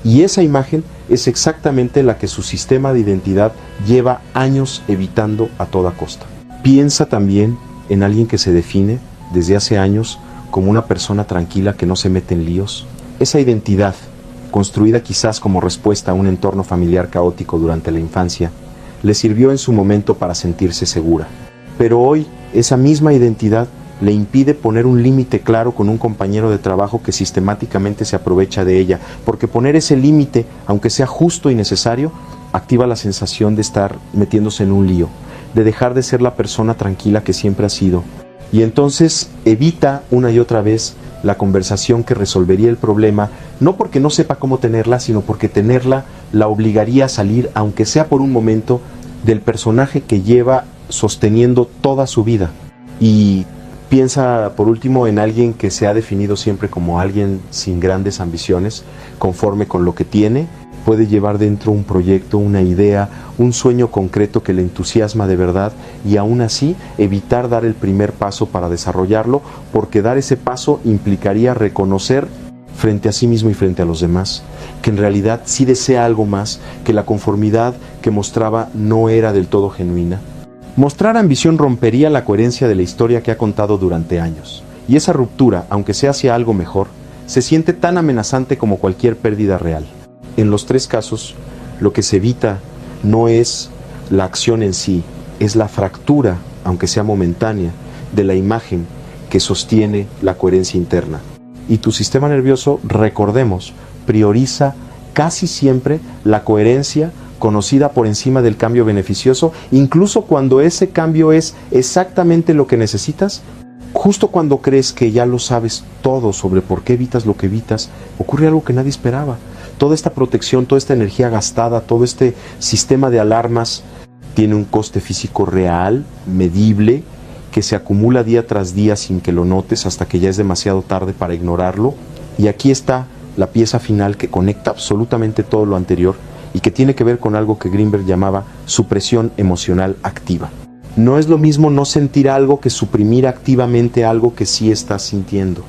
y esa imagen es exactamente la que su sistema de identidad lleva años evitando a toda costa. Piensa también en alguien que se define desde hace años como una persona tranquila que no se mete en líos. Esa identidad, construida quizás como respuesta a un entorno familiar caótico durante la infancia, le sirvió en su momento para sentirse segura. Pero hoy esa misma identidad le impide poner un límite claro con un compañero de trabajo que sistemáticamente se aprovecha de ella, porque poner ese límite, aunque sea justo y necesario, activa la sensación de estar metiéndose en un lío, de dejar de ser la persona tranquila que siempre ha sido. Y entonces evita una y otra vez la conversación que resolvería el problema, no porque no sepa cómo tenerla, sino porque tenerla la obligaría a salir, aunque sea por un momento, del personaje que lleva sosteniendo toda su vida. Y piensa por último en alguien que se ha definido siempre como alguien sin grandes ambiciones, conforme con lo que tiene, puede llevar dentro un proyecto, una idea, un sueño concreto que le entusiasma de verdad, y aún así evitar dar el primer paso para desarrollarlo, porque dar ese paso implicaría reconocer frente a sí mismo y frente a los demás que en realidad sí desea algo más, que la conformidad que mostraba no era del todo genuina. Mostrar ambición rompería la coherencia de la historia que ha contado durante años, y esa ruptura, aunque sea hacia algo mejor, se siente tan amenazante como cualquier pérdida real. En los 3 casos, lo que se evita no es la acción en sí, es la fractura, aunque sea momentánea, de la imagen que sostiene la coherencia interna. Y tu sistema nervioso, recordemos, prioriza casi siempre la coherencia conocida por encima del cambio beneficioso, incluso cuando ese cambio es exactamente lo que necesitas. Justo cuando crees que ya lo sabes todo sobre por qué evitas lo que evitas, ocurre algo que nadie esperaba. Toda esta protección, toda esta energía gastada, todo este sistema de alarmas tiene un coste físico real, medible, que se acumula día tras día sin que lo notes hasta que ya es demasiado tarde para ignorarlo. Y aquí está la pieza final que conecta absolutamente todo lo anterior y que tiene que ver con algo que Greenberg llamaba supresión emocional activa. No es lo mismo no sentir algo que suprimir activamente algo que sí estás sintiendo.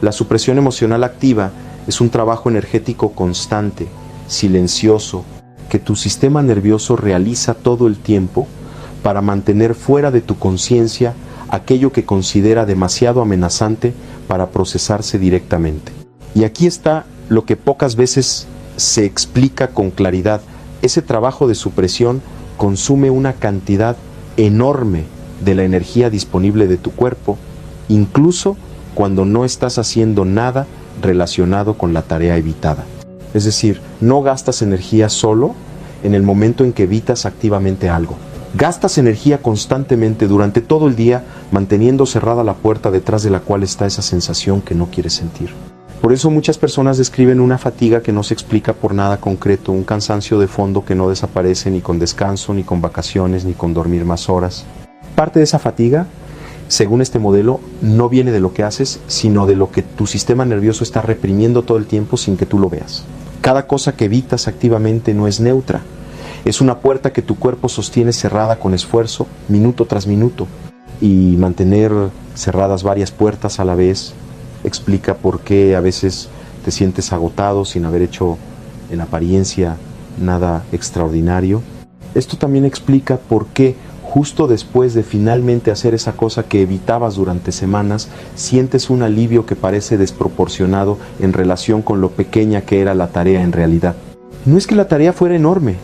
La supresión emocional activa es un trabajo energético constante, silencioso, que tu sistema nervioso realiza todo el tiempo para mantener fuera de tu conciencia aquello que considera demasiado amenazante para procesarse directamente. Y aquí está lo que pocas veces se explica con claridad. Ese trabajo de supresión consume una cantidad enorme de la energía disponible de tu cuerpo, incluso cuando no estás haciendo nada relacionado con la tarea evitada. Es decir, no gastas energía solo en el momento en que evitas activamente algo. Gastas energía constantemente durante todo el día manteniendo cerrada la puerta detrás de la cual está esa sensación que no quieres sentir. Por eso muchas personas describen una fatiga que no se explica por nada concreto, un cansancio de fondo que no desaparece ni con descanso, ni con vacaciones, ni con dormir más horas. Parte de esa fatiga, según este modelo, no viene de lo que haces, sino de lo que tu sistema nervioso está reprimiendo todo el tiempo sin que tú lo veas. Cada cosa que evitas activamente no es neutra. Es una puerta que tu cuerpo sostiene cerrada con esfuerzo, minuto tras minuto. Y mantener cerradas varias puertas a la vez explica por qué a veces te sientes agotado sin haber hecho en apariencia nada extraordinario. Esto también explica por qué justo después de finalmente hacer esa cosa que evitabas durante semanas, sientes un alivio que parece desproporcionado en relación con lo pequeña que era la tarea en realidad. No es que la tarea fuera enorme,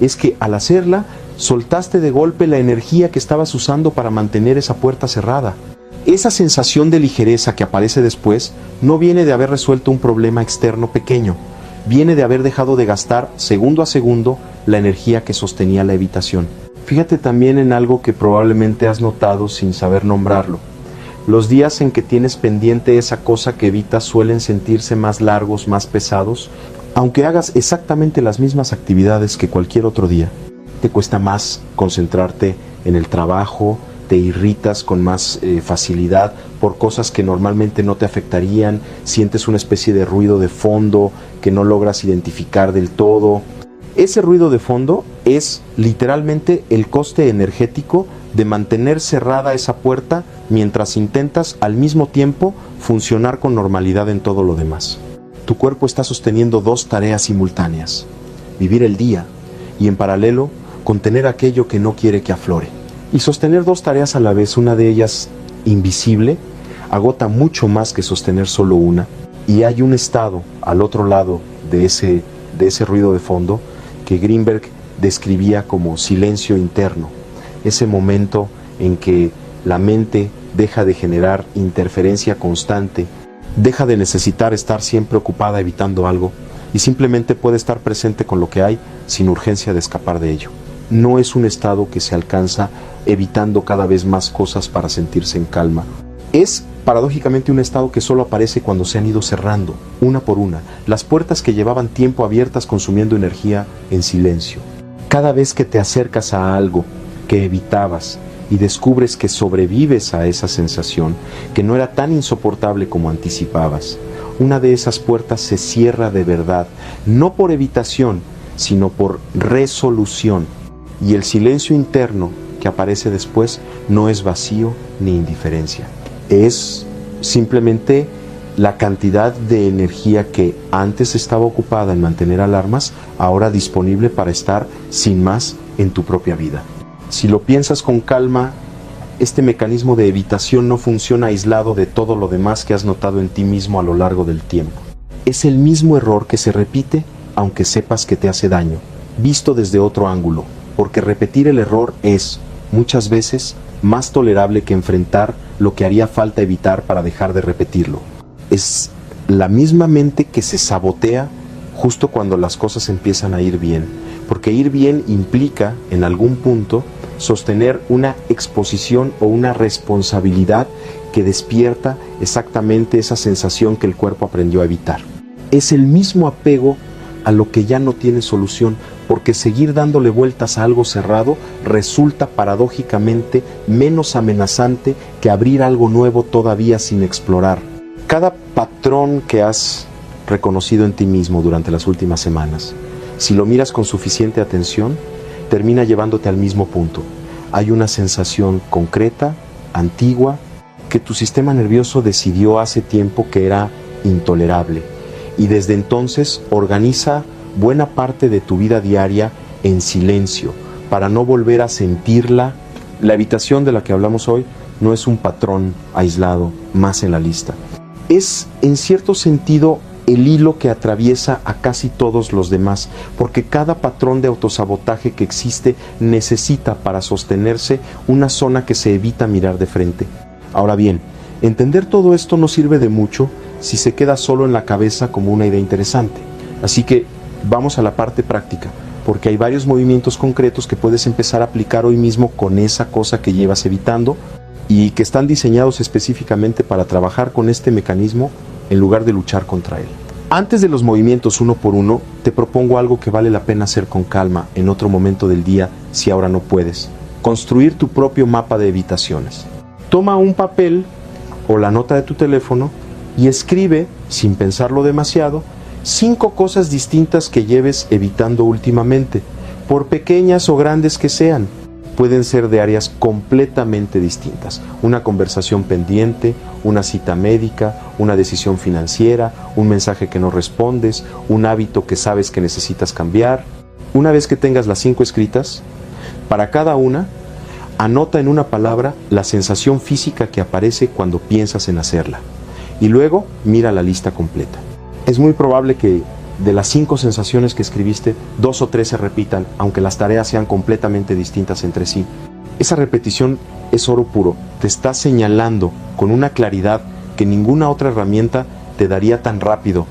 es que al hacerla, soltaste de golpe la energía que estabas usando para mantener esa puerta cerrada. Esa sensación de ligereza que aparece después no viene de haber resuelto un problema externo pequeño, viene de haber dejado de gastar segundo a segundo la energía que sostenía la evitación. Fíjate también en algo que probablemente has notado sin saber nombrarlo. Los días en que tienes pendiente esa cosa que evitas suelen sentirse más largos, más pesados, aunque hagas exactamente las mismas actividades que cualquier otro día. Te cuesta más concentrarte en el trabajo, te irritas con más facilidad por cosas que normalmente no te afectarían, sientes una especie de ruido de fondo que no logras identificar del todo. Ese ruido de fondo es literalmente el coste energético de mantener cerrada esa puerta mientras intentas al mismo tiempo funcionar con normalidad en todo lo demás. Tu cuerpo está sosteniendo dos tareas simultáneas: vivir el día y en paralelo contener aquello que no quiere que aflore. Y sostener dos tareas a la vez, una de ellas invisible, agota mucho más que sostener solo una. Y hay un estado al otro lado de ese ruido de fondo que Greenberg describía como silencio interno. Ese momento en que la mente deja de generar interferencia constante, deja de necesitar estar siempre ocupada evitando algo y simplemente puede estar presente con lo que hay sin urgencia de escapar de ello. No es un estado que se alcanza evitando cada vez más cosas para sentirse en calma. Es paradójicamente un estado que solo aparece cuando se han ido cerrando, una por una, las puertas que llevaban tiempo abiertas consumiendo energía en silencio. Cada vez que te acercas a algo que evitabas y descubres que sobrevives a esa sensación, que no era tan insoportable como anticipabas, una de esas puertas se cierra de verdad, no por evitación, sino por resolución. Y el silencio interno que aparece después no es vacío ni indiferencia. Es simplemente la cantidad de energía que antes estaba ocupada en mantener alarmas, ahora disponible para estar sin más en tu propia vida. Si lo piensas con calma, este mecanismo de evitación no funciona aislado de todo lo demás que has notado en ti mismo a lo largo del tiempo. Es el mismo error que se repite, aunque sepas que te hace daño, visto desde otro ángulo, porque repetir el error es, muchas veces, más tolerable que enfrentar lo que haría falta evitar para dejar de repetirlo. Es la misma mente que se sabotea justo cuando las cosas empiezan a ir bien, porque ir bien implica, en algún punto, sostener una exposición o una responsabilidad que despierta exactamente esa sensación que el cuerpo aprendió a evitar. Es el mismo apego a lo que ya no tiene solución, porque seguir dándole vueltas a algo cerrado resulta paradójicamente menos amenazante que abrir algo nuevo todavía sin explorar. Cada patrón que has reconocido en ti mismo durante las últimas semanas, Si lo miras con suficiente atención, termina llevándote al mismo punto. Hay una sensación concreta, antigua, que tu sistema nervioso decidió hace tiempo que era intolerable, y desde entonces organiza buena parte de tu vida diaria en silencio, para no volver a sentirla. La evitación de la que hablamos hoy no es un patrón aislado más en la lista. Es, en cierto sentido, el hilo que atraviesa a casi todos los demás, porque cada patrón de autosabotaje que existe necesita para sostenerse una zona que se evita mirar de frente. Ahora bien, entender todo esto no sirve de mucho si se queda solo en la cabeza como una idea interesante. Así que vamos a la parte práctica, porque hay varios movimientos concretos que puedes empezar a aplicar hoy mismo con esa cosa que llevas evitando y que están diseñados específicamente para trabajar con este mecanismo en lugar de luchar contra él. Antes de los movimientos uno por uno, te propongo algo que vale la pena hacer con calma en otro momento del día si ahora no puedes. Construir tu propio mapa de evitaciones. Toma un papel o la nota de tu teléfono y escribe, sin pensarlo demasiado, 5 cosas distintas que lleves evitando últimamente, por pequeñas o grandes que sean. Pueden ser de áreas completamente distintas. Una conversación pendiente, una cita médica, una decisión financiera, un mensaje que no respondes, un hábito que sabes que necesitas cambiar. Una vez que tengas las 5 escritas, para cada una, anota en una palabra la sensación física que aparece cuando piensas en hacerla. Y luego mira la lista completa. Es muy probable que de las 5 sensaciones que escribiste, 2 o 3 se repitan, aunque las tareas sean completamente distintas entre sí. Esa repetición es oro puro. Te está señalando con una claridad que ninguna otra herramienta te daría tan rápido.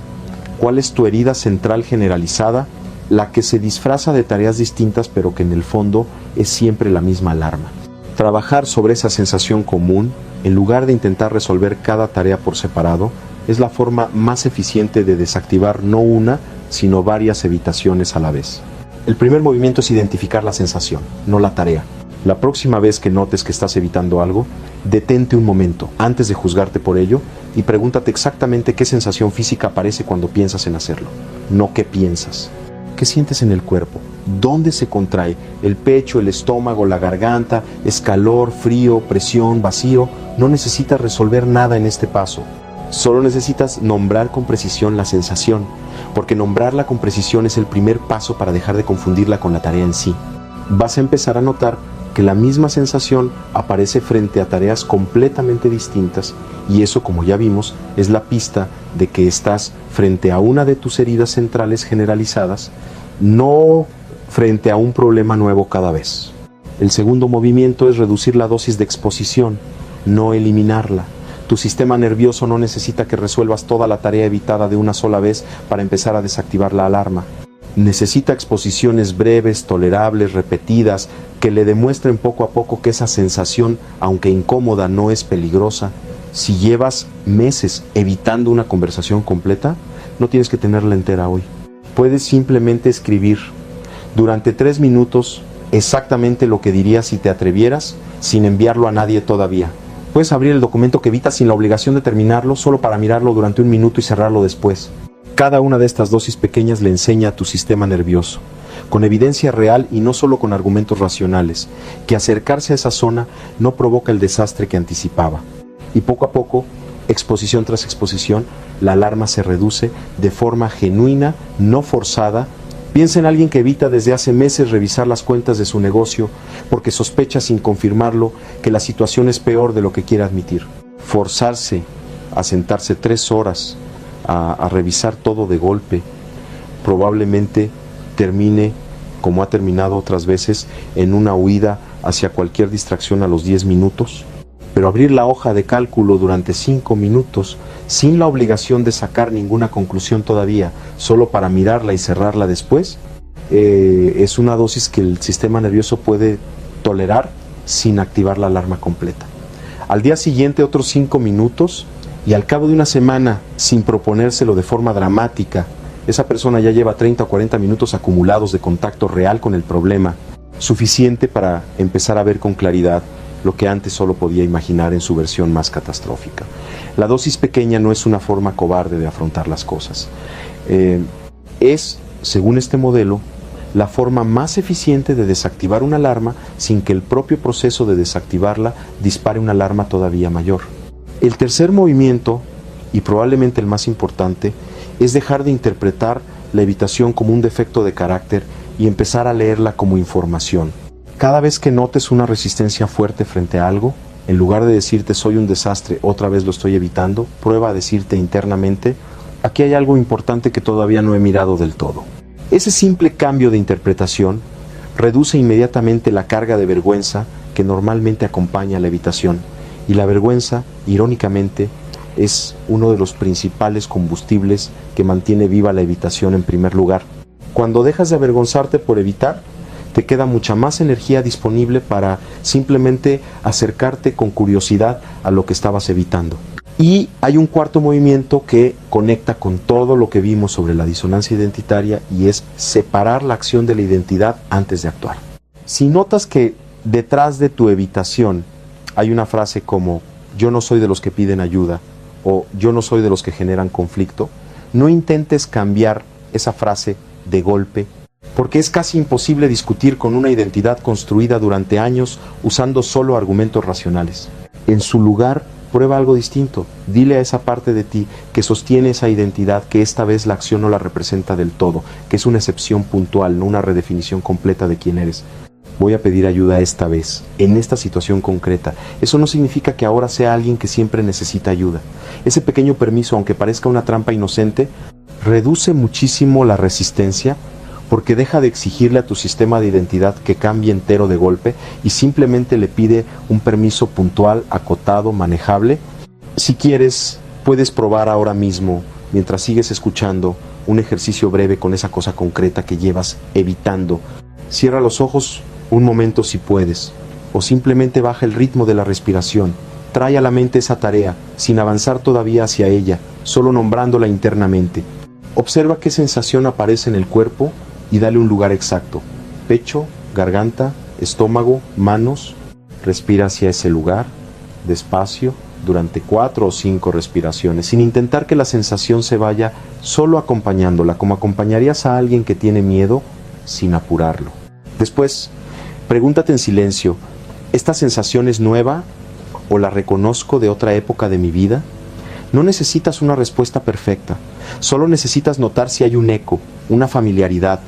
¿Cuál es tu herida central generalizada? La que se disfraza de tareas distintas, pero que en el fondo es siempre la misma alarma. Trabajar sobre esa sensación común, en lugar de intentar resolver cada tarea por separado, es la forma más eficiente de desactivar no una, sino varias evitaciones a la vez. El primer movimiento es identificar la sensación, no la tarea. La próxima vez que notes que estás evitando algo, detente un momento antes de juzgarte por ello y pregúntate exactamente qué sensación física aparece cuando piensas en hacerlo, no qué piensas. ¿Qué sientes en el cuerpo? ¿Dónde se contrae? ¿El pecho, el estómago, la garganta? ¿Es calor, frío, presión, vacío? No necesitas resolver nada en este paso. Solo necesitas nombrar con precisión la sensación, porque nombrarla con precisión es el primer paso para dejar de confundirla con la tarea en sí. Vas a empezar a notar que la misma sensación aparece frente a tareas completamente distintas, y eso, como ya vimos, es la pista de que estás frente a una de tus heridas centrales generalizadas, no frente a un problema nuevo cada vez. El segundo movimiento es reducir la dosis de exposición, no eliminarla. Tu sistema nervioso no necesita que resuelvas toda la tarea evitada de una sola vez para empezar a desactivar la alarma. Necesita exposiciones breves, tolerables, repetidas, que le demuestren poco a poco que esa sensación, aunque incómoda, no es peligrosa. Si llevas meses evitando una conversación completa, no tienes que tenerla entera hoy. Puedes simplemente escribir durante 3 minutos exactamente lo que dirías si te atrevieras, sin enviarlo a nadie todavía. Puedes abrir el documento que evitas sin la obligación de terminarlo, solo para mirarlo durante 1 minuto y cerrarlo después. Cada una de estas dosis pequeñas le enseña a tu sistema nervioso, con evidencia real y no solo con argumentos racionales, que acercarse a esa zona no provoca el desastre que anticipaba. Y poco a poco, exposición tras exposición, la alarma se reduce de forma genuina, no forzada. Piensa en alguien que evita desde hace meses revisar las cuentas de su negocio porque sospecha sin confirmarlo que la situación es peor de lo que quiere admitir. Forzarse a sentarse 3 horas a revisar todo de golpe probablemente termine, como ha terminado otras veces, en una huida hacia cualquier distracción a los 10 minutos. Pero abrir la hoja de cálculo durante 5 minutos, sin la obligación de sacar ninguna conclusión todavía, solo para mirarla y cerrarla después, es una dosis que el sistema nervioso puede tolerar sin activar la alarma completa. Al día siguiente otros 5 minutos, y al cabo de una semana, sin proponérselo de forma dramática, esa persona ya lleva 30 o 40 minutos acumulados de contacto real con el problema, suficiente para empezar a ver con claridad lo que antes solo podía imaginar en su versión más catastrófica. La dosis pequeña no es una forma cobarde de afrontar las cosas. Es según este modelo, la forma más eficiente de desactivar una alarma sin que el propio proceso de desactivarla dispare una alarma todavía mayor. El tercer movimiento, y probablemente el más importante, es dejar de interpretar la evitación como un defecto de carácter y empezar a leerla como información. Cada vez que notes una resistencia fuerte frente a algo, en lugar de decirte soy un desastre, otra vez lo estoy evitando, prueba a decirte internamente, aquí hay algo importante que todavía no he mirado del todo. Ese simple cambio de interpretación reduce inmediatamente la carga de vergüenza que normalmente acompaña a la evitación, y la vergüenza, irónicamente, es uno de los principales combustibles que mantiene viva la evitación en primer lugar. Cuando dejas de avergonzarte por evitar, te queda mucha más energía disponible para simplemente acercarte con curiosidad a lo que estabas evitando. Y hay un cuarto movimiento que conecta con todo lo que vimos sobre la disonancia identitaria, y es separar la acción de la identidad antes de actuar. Si notas que detrás de tu evitación hay una frase como yo no soy de los que piden ayuda o yo no soy de los que generan conflicto, no intentes cambiar esa frase de golpe, porque es casi imposible discutir con una identidad construida durante años usando solo argumentos racionales. En su lugar, prueba algo distinto. Dile a esa parte de ti que sostiene esa identidad que esta vez la acción no la representa del todo, que es una excepción puntual, no una redefinición completa de quién eres. Voy a pedir ayuda esta vez, en esta situación concreta. Eso no significa que ahora sea alguien que siempre necesita ayuda. Ese pequeño permiso, aunque parezca una trampa inocente, reduce muchísimo la resistencia, porque deja de exigirle a tu sistema de identidad que cambie entero de golpe y simplemente le pide un permiso puntual, acotado, manejable. Si quieres, puedes probar ahora mismo, mientras sigues escuchando, un ejercicio breve con esa cosa concreta que llevas evitando. Cierra los ojos un momento si puedes, o simplemente baja el ritmo de la respiración. Trae a la mente esa tarea, sin avanzar todavía hacia ella, solo nombrándola internamente. Observa qué sensación aparece en el cuerpo y dale un lugar exacto. Pecho, garganta, estómago, manos. Respira hacia ese lugar, despacio, durante 4 o 5 respiraciones, sin intentar que la sensación se vaya, solo acompañándola, como acompañarías a alguien que tiene miedo, sin apurarlo. Después, pregúntate en silencio, ¿esta sensación es nueva o la reconozco de otra época de mi vida? No necesitas una respuesta perfecta, solo necesitas notar si hay un eco, una familiaridad.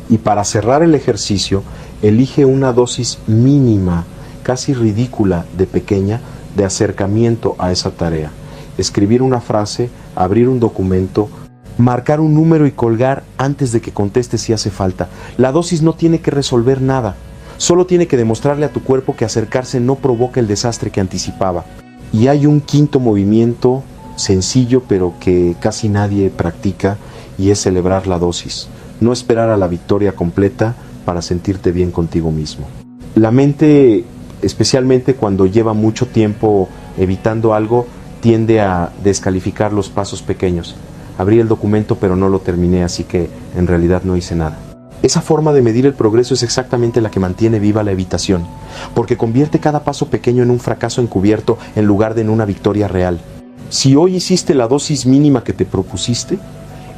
Y para cerrar el ejercicio, elige una dosis mínima, casi ridícula de pequeña, de acercamiento a esa tarea. Escribir una frase, abrir un documento, marcar un número y colgar antes de que contestes si hace falta. La dosis no tiene que resolver nada, solo tiene que demostrarle a tu cuerpo que acercarse no provoca el desastre que anticipaba. Y hay un quinto movimiento sencillo pero que casi nadie practica, y es celebrar la dosis. No esperar a la victoria completa para sentirte bien contigo mismo. La mente, especialmente cuando lleva mucho tiempo evitando algo, tiende a descalificar los pasos pequeños. Abrí el documento pero no lo terminé, así que en realidad no hice nada. Esa forma de medir el progreso es exactamente la que mantiene viva la evitación, porque convierte cada paso pequeño en un fracaso encubierto en lugar de en una victoria real. Si hoy hiciste la dosis mínima que te propusiste,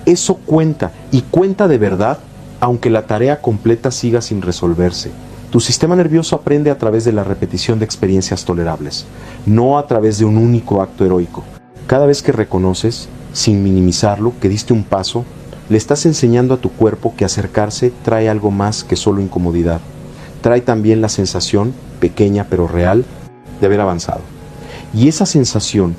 eso cuenta, y cuenta de verdad, aunque la tarea completa siga sin resolverse. Tu sistema nervioso aprende a través de la repetición de experiencias tolerables, no a través de un único acto heroico. Cada vez que reconoces, sin minimizarlo, que diste un paso, le estás enseñando a tu cuerpo que acercarse trae algo más que solo incomodidad. Trae también la sensación, pequeña pero real, de haber avanzado. Y esa sensación,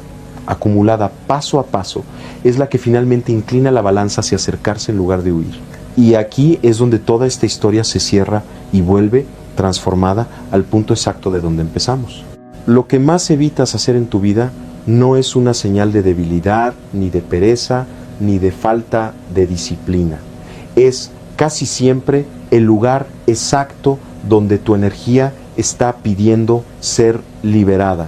acumulada paso a paso, es la que finalmente inclina la balanza hacia acercarse en lugar de huir. Y aquí es donde toda esta historia se cierra y vuelve transformada al punto exacto de donde empezamos. Lo que más evitas hacer en tu vida no es una señal de debilidad, ni de pereza, ni de falta de disciplina. Es casi siempre el lugar exacto donde tu energía está pidiendo ser liberada.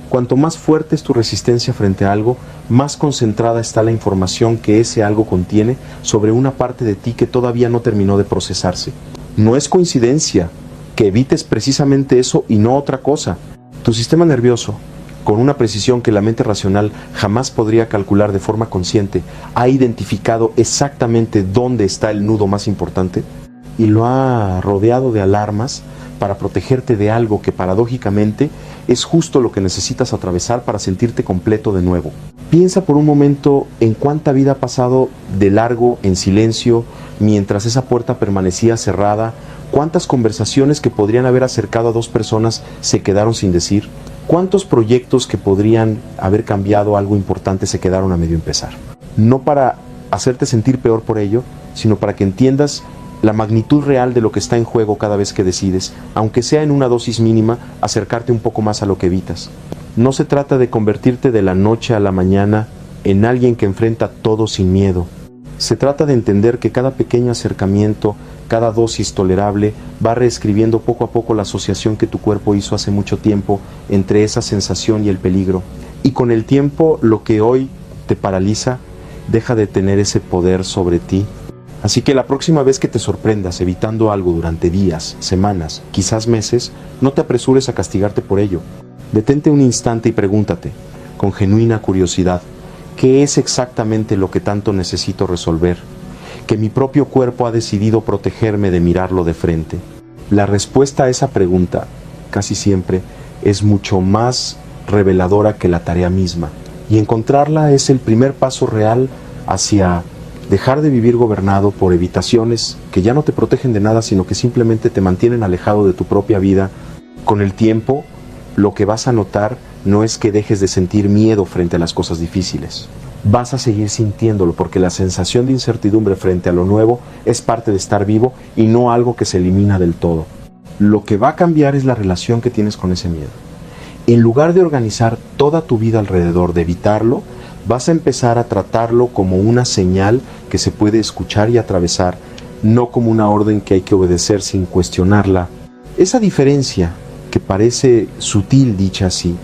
Cuanto más fuerte es tu resistencia frente a algo, más concentrada está la información que ese algo contiene sobre una parte de ti que todavía no terminó de procesarse. No es coincidencia que evites precisamente eso y no otra cosa. Tu sistema nervioso, con una precisión que la mente racional jamás podría calcular de forma consciente, ha identificado exactamente dónde está el nudo más importante y lo ha rodeado de alarmas para protegerte de algo que paradójicamente es justo lo que necesitas atravesar para sentirte completo de nuevo. Piensa por un momento en cuánta vida ha pasado de largo en silencio mientras esa puerta permanecía cerrada, cuántas conversaciones que podrían haber acercado a dos personas se quedaron sin decir, cuántos proyectos que podrían haber cambiado algo importante se quedaron a medio empezar. No para hacerte sentir peor por ello, sino para que entiendas la magnitud real de lo que está en juego cada vez que decides, aunque sea en una dosis mínima, acercarte un poco más a lo que evitas. No se trata de convertirte de la noche a la mañana en alguien que enfrenta todo sin miedo. Se trata de entender que cada pequeño acercamiento, cada dosis tolerable, va reescribiendo poco a poco la asociación que tu cuerpo hizo hace mucho tiempo entre esa sensación y el peligro. Y con el tiempo, lo que hoy te paraliza, deja de tener ese poder sobre ti. Así que la próxima vez que te sorprendas evitando algo durante días, semanas, quizás meses, no te apresures a castigarte por ello. Detente un instante y pregúntate, con genuina curiosidad, ¿qué es exactamente lo que tanto necesito resolver? Que mi propio cuerpo ha decidido protegerme de mirarlo de frente. La respuesta a esa pregunta, casi siempre, es mucho más reveladora que la tarea misma. Y encontrarla es el primer paso real hacia dejar de vivir gobernado por evitaciones que ya no te protegen de nada, sino que simplemente te mantienen alejado de tu propia vida. Con el tiempo, lo que vas a notar no es que dejes de sentir miedo frente a las cosas difíciles. Vas a seguir sintiéndolo porque la sensación de incertidumbre frente a lo nuevo es parte de estar vivo y no algo que se elimina del todo. Lo que va a cambiar es la relación que tienes con ese miedo. En lugar de organizar toda tu vida alrededor de evitarlo, vas a empezar a tratarlo como una señal que se puede escuchar y atravesar, no como una orden que hay que obedecer sin cuestionarla. Esa diferencia, que parece sutil dicha así,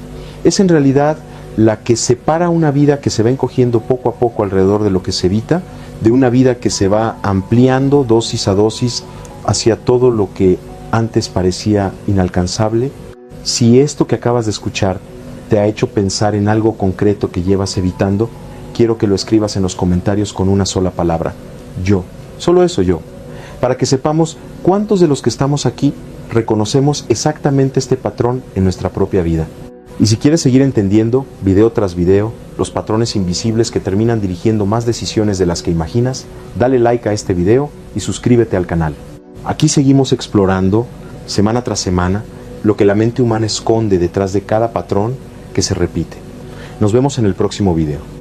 es en realidad la que separa una vida que se va encogiendo poco a poco alrededor de lo que se evita, de una vida que se va ampliando dosis a dosis hacia todo lo que antes parecía inalcanzable. Si esto que acabas de escuchar te ha hecho pensar en algo concreto que llevas evitando, quiero que lo escribas en los comentarios con una sola palabra: yo. Solo eso, yo. Para que sepamos cuántos de los que estamos aquí reconocemos exactamente este patrón en nuestra propia vida. Y si quieres seguir entendiendo, video tras video, los patrones invisibles que terminan dirigiendo más decisiones de las que imaginas, dale like a este video y suscríbete al canal. Aquí seguimos explorando, semana tras semana, lo que la mente humana esconde detrás de cada patrón que se repite. Nos vemos en el próximo video.